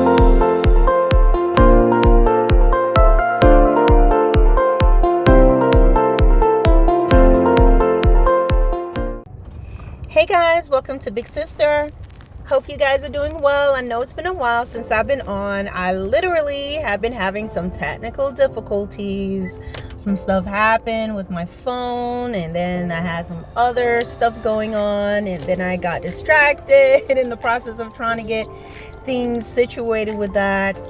Hey guys, welcome to Big Sister. Hope you guys are doing well. I know it's been a while since I've been on. I literally have been having some technical difficulties. Some stuff happened with my phone, and then I had some other stuff going on, and then I got distracted in the process of trying to get things situated with that.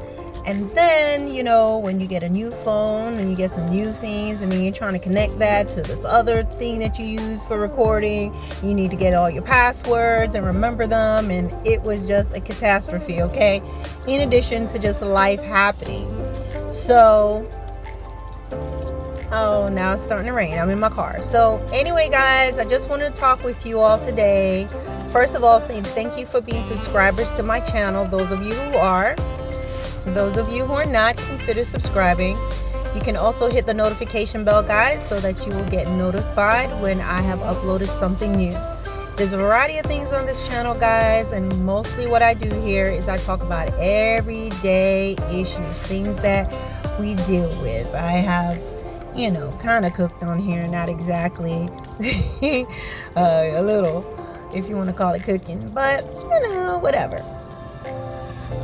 And then, you know, when you get a new phone and you get some new things, and then you're trying to connect that to this other thing that you use for recording, you need to get all your passwords and remember them. And it was just a catastrophe, okay? In addition to just life happening. So, oh, now it's starting to rain. I'm in my car. So anyway, guys, I just wanted to talk with you all today. First of all, saying thank you for being subscribers to my channel. Those of you who are. Those of you who are not, consider subscribing. You can also hit the notification bell, guys, so that you will get notified when I have uploaded something new. There's a variety of things on this channel, guys, and mostly what I do here is I talk about everyday issues, things that we deal with. I have, you know, kind of cooked on here, not exactly, a little, if you want to call it cooking, but, you know, whatever.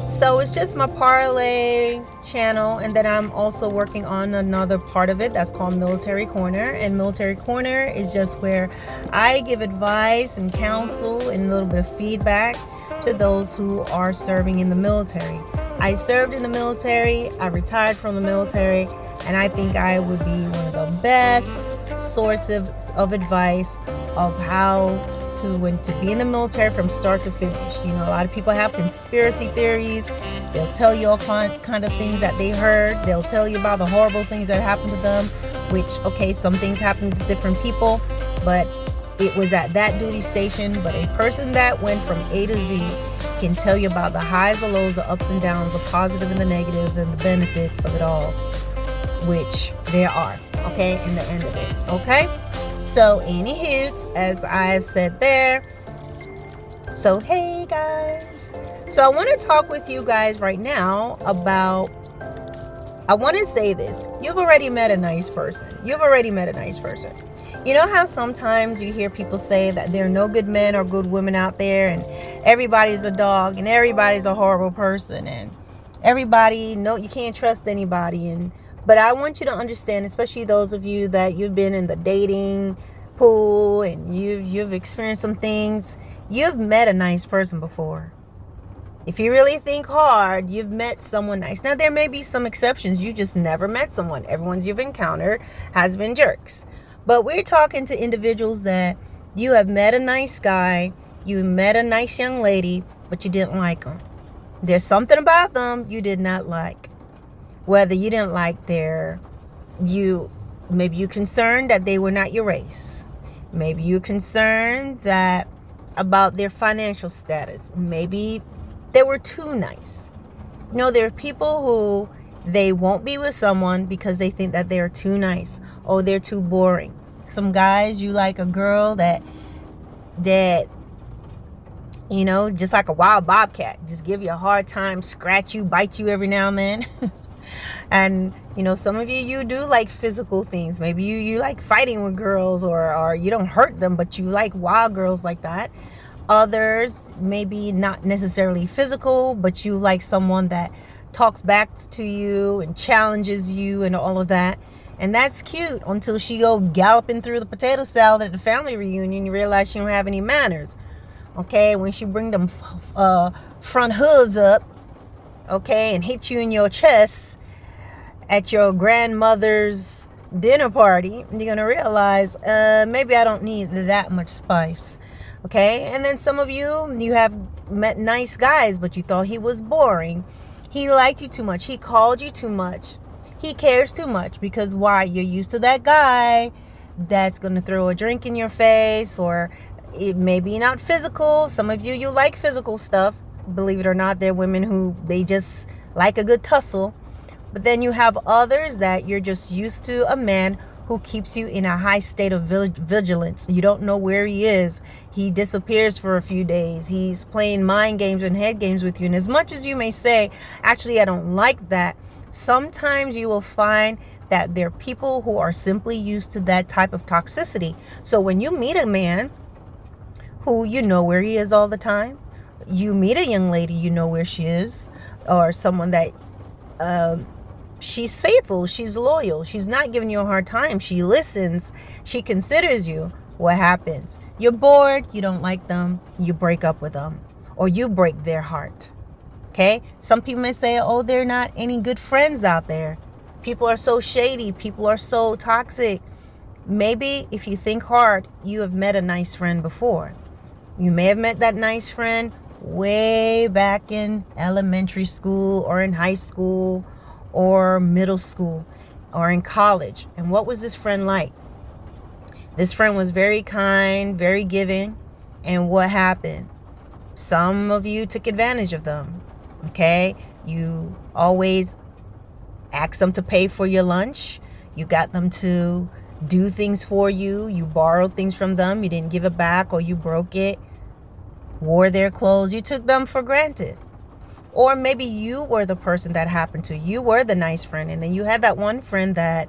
So it's just my parlay channel, and then I'm also working on another part of it that's called Military Corner. And Military Corner is just where I give advice and counsel and a little bit of feedback to those who are serving in the military. I served in the military, I retired from the military, and I think I would be one of the best sources of advice of how to be in the military from start to finish. You know, a lot of people have conspiracy theories. They'll tell you all kind of things that they heard. They'll tell you about the horrible things that happened to them, which, okay, some things happen to different people, but it was at that duty station. But a person that went from A to Z can tell you about the highs, the lows, the ups and downs, the positive and the negatives, and the benefits of it all, which there are, okay, in the end of it, okay? So, anywho, as I've said there, so hey guys, so I want to talk with you guys right now about, I want to say this, you've already met a nice person. You've already met a nice person. You know how sometimes you hear people say that there are no good men or good women out there, and everybody's a dog, and everybody's a horrible person, and everybody, no, you can't trust anybody. But I want you to understand, especially those of you that you've been in the dating pool and you've experienced some things, you've met a nice person before. If you really think hard, you've met someone nice. Now, there may be some exceptions. You just never met someone. Everyone you've encountered has been jerks. But we're talking to individuals that you have met a nice guy, you met a nice young lady, but you didn't like them. There's something about them you did not like. Whether you didn't like maybe you're concerned that they were not your race. Maybe you're concerned that about their financial status. Maybe they were too nice. You know, there are people who they won't be with someone because they think that they're too nice. Oh, they're too boring. Some guys, you like a girl that, you know, just like a wild bobcat, just give you a hard time, scratch you, bite you every now and then. And, you know, some of you do like physical things. Maybe you like fighting with girls, or you don't hurt them, but you like wild girls like that. Others, maybe not necessarily physical, but you like someone that talks back to you and challenges you and all of that. And that's cute until she go galloping through the potato salad at the family reunion. You realize she don't have any manners. Okay, when she bring them front hooves up, okay, and hit you in your chest at your grandmother's dinner party, you're going to realize, maybe I don't need that much spice. Okay, and then some of you have met nice guys, but you thought he was boring. He liked you too much. He called you too much. He cares too much, because why? You're used to that guy that's going to throw a drink in your face, or it may be not physical. Some of you like physical stuff. Believe it or not, there are women who they just like a good tussle. But then you have others that you're just used to a man who keeps you in a high state of vigilance. You don't know where he is. He disappears for a few days. He's playing mind games and head games with you. And as much as you may say, actually, I don't like that, sometimes you will find that there are people who are simply used to that type of toxicity. So when you meet a man who you know where he is all the time, you meet a young lady, you know where she is, or someone that she's faithful, she's loyal, she's not giving you a hard time, she listens, she considers you, what happens? You're bored, you don't like them, you break up with them, or you break their heart. Okay? Some people may say, oh, they're not any good friends out there. People are so shady, people are so toxic. Maybe if you think hard, you have met a nice friend before. You may have met that nice friend way back in elementary school or in high school or middle school or in college. And what was this friend like? This friend was very kind, very giving. And what happened? Some of you took advantage of them. Okay? You always asked them to pay for your lunch. You got them to do things for you. You borrowed things from them. You didn't give it back, or you broke it. Wore their clothes. You took them for granted. Or maybe you were the person that happened to. You were the nice friend, and then you had that one friend that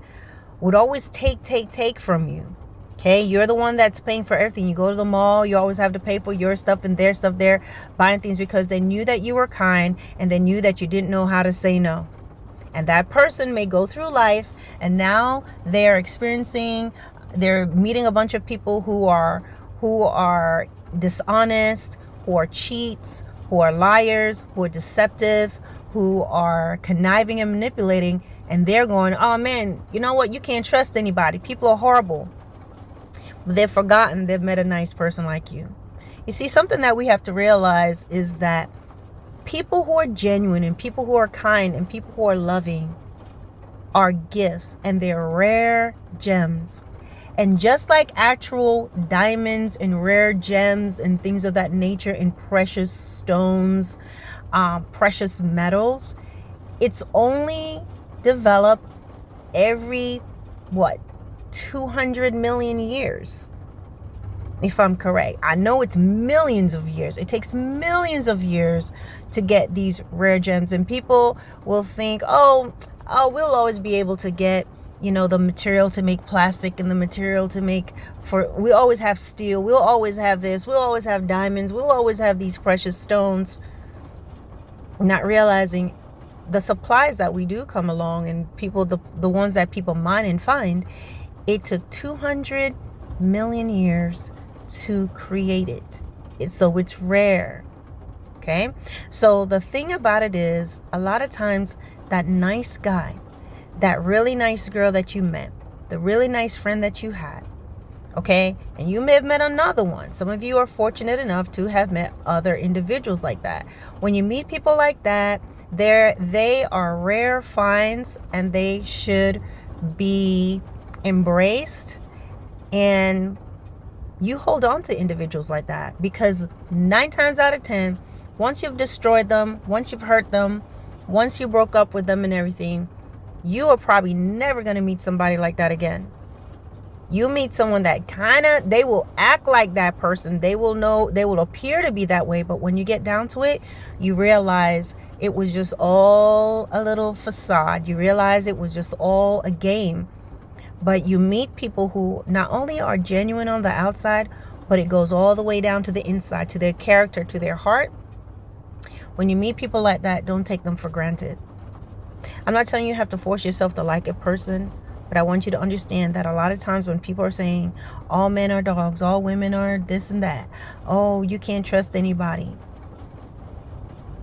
would always take from you. Okay, you're the one that's paying for everything. You go to the mall, you always have to pay for your stuff and their stuff there, buying things because they knew that you were kind and they knew that you didn't know how to say no. And that person may go through life and now they're meeting a bunch of people who are dishonest, who are cheats, who are liars, who are deceptive, who are conniving and manipulating, and they're going, oh man, you know what? You can't trust anybody. People are horrible. But they've forgotten they've met a nice person like you. You see, something that we have to realize is that people who are genuine and people who are kind and people who are loving are gifts, and they're rare gems. And just like actual diamonds and rare gems and things of that nature and precious stones, precious metals, it's only developed every, 200 million years, if I'm correct. I know it's millions of years. It takes millions of years to get these rare gems. And people will think, oh, we'll always be able to get, the material to make plastic and the material to make we always have steel. We'll always have this. We'll always have diamonds. We'll always have these precious stones. Not realizing the supplies that we do come along and people, the ones that people mine and find, it took 200 million years to create it. So it's rare. Okay. So the thing about it is, a lot of times that nice guy, that really nice girl that you met, the really nice friend that you had, okay, and you may have met another one. Some of you are fortunate enough to have met other individuals like that. When you meet people like that, they are rare finds, and they should be embraced. And you hold on to individuals like that, because 9 times out of 10, once you've destroyed them, once you've hurt them, once you broke up with them and everything, you are probably never going to meet somebody like that again. You meet someone that they will act like that person. They will appear to be that way. But when you get down to it, you realize it was just all a little facade. You realize it was just all a game. But you meet people who not only are genuine on the outside, but it goes all the way down to the inside, to their character, to their heart. When you meet people like that, don't take them for granted. I'm not telling you have to force yourself to like a person, but I want you to understand that a lot of times when people are saying all men are dogs, all women are this and that, oh, you can't trust anybody.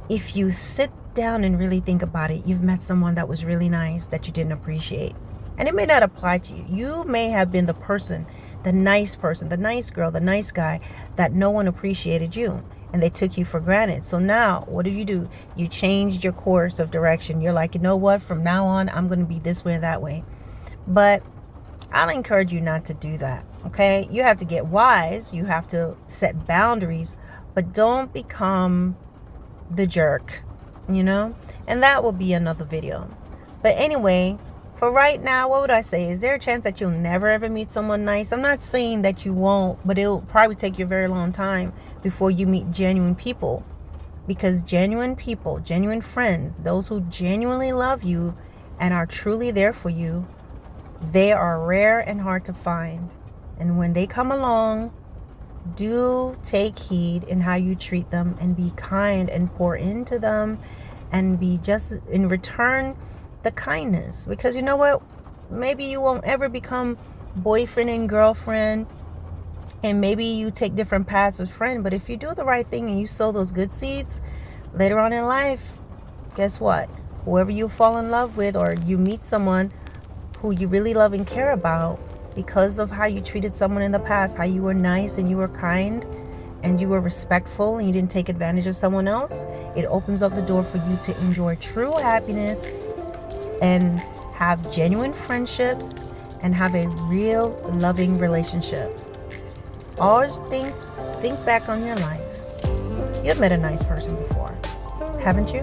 If you sit down and really think about it, you've met someone that was really nice that you didn't appreciate. And it may not apply to you. You may have been the person, the nice girl, the nice guy that no one appreciated you. And they took you for granted. So now, what do? You changed your course of direction. You're like, you know what? From now on, I'm going to be this way and that way. But I'll encourage you not to do that. Okay? You have to get wise. You have to set boundaries. But don't become the jerk, And that will be another video. But anyway, For right now, what would I say? Is there a chance that you'll never ever meet someone nice? I'm not saying that you won't, but it'll probably take you a very long time before you meet genuine people. Because genuine people, genuine friends, those who genuinely love you and are truly there for you, they are rare and hard to find. And when they come along, do take heed in how you treat them and be kind and pour into them and be just in return the kindness. Because you know what? Maybe you won't ever become boyfriend and girlfriend, and maybe you take different paths as friend, but if you do the right thing and you sow those good seeds later on in life, guess what? Whoever you fall in love with, or you meet someone who you really love and care about, because of how you treated someone in the past, how you were nice and you were kind and you were respectful and you didn't take advantage of someone else, it opens up the door for you to enjoy true happiness and have genuine friendships and have a real loving relationship. Always think back on your life. You've met a nice person before, haven't you?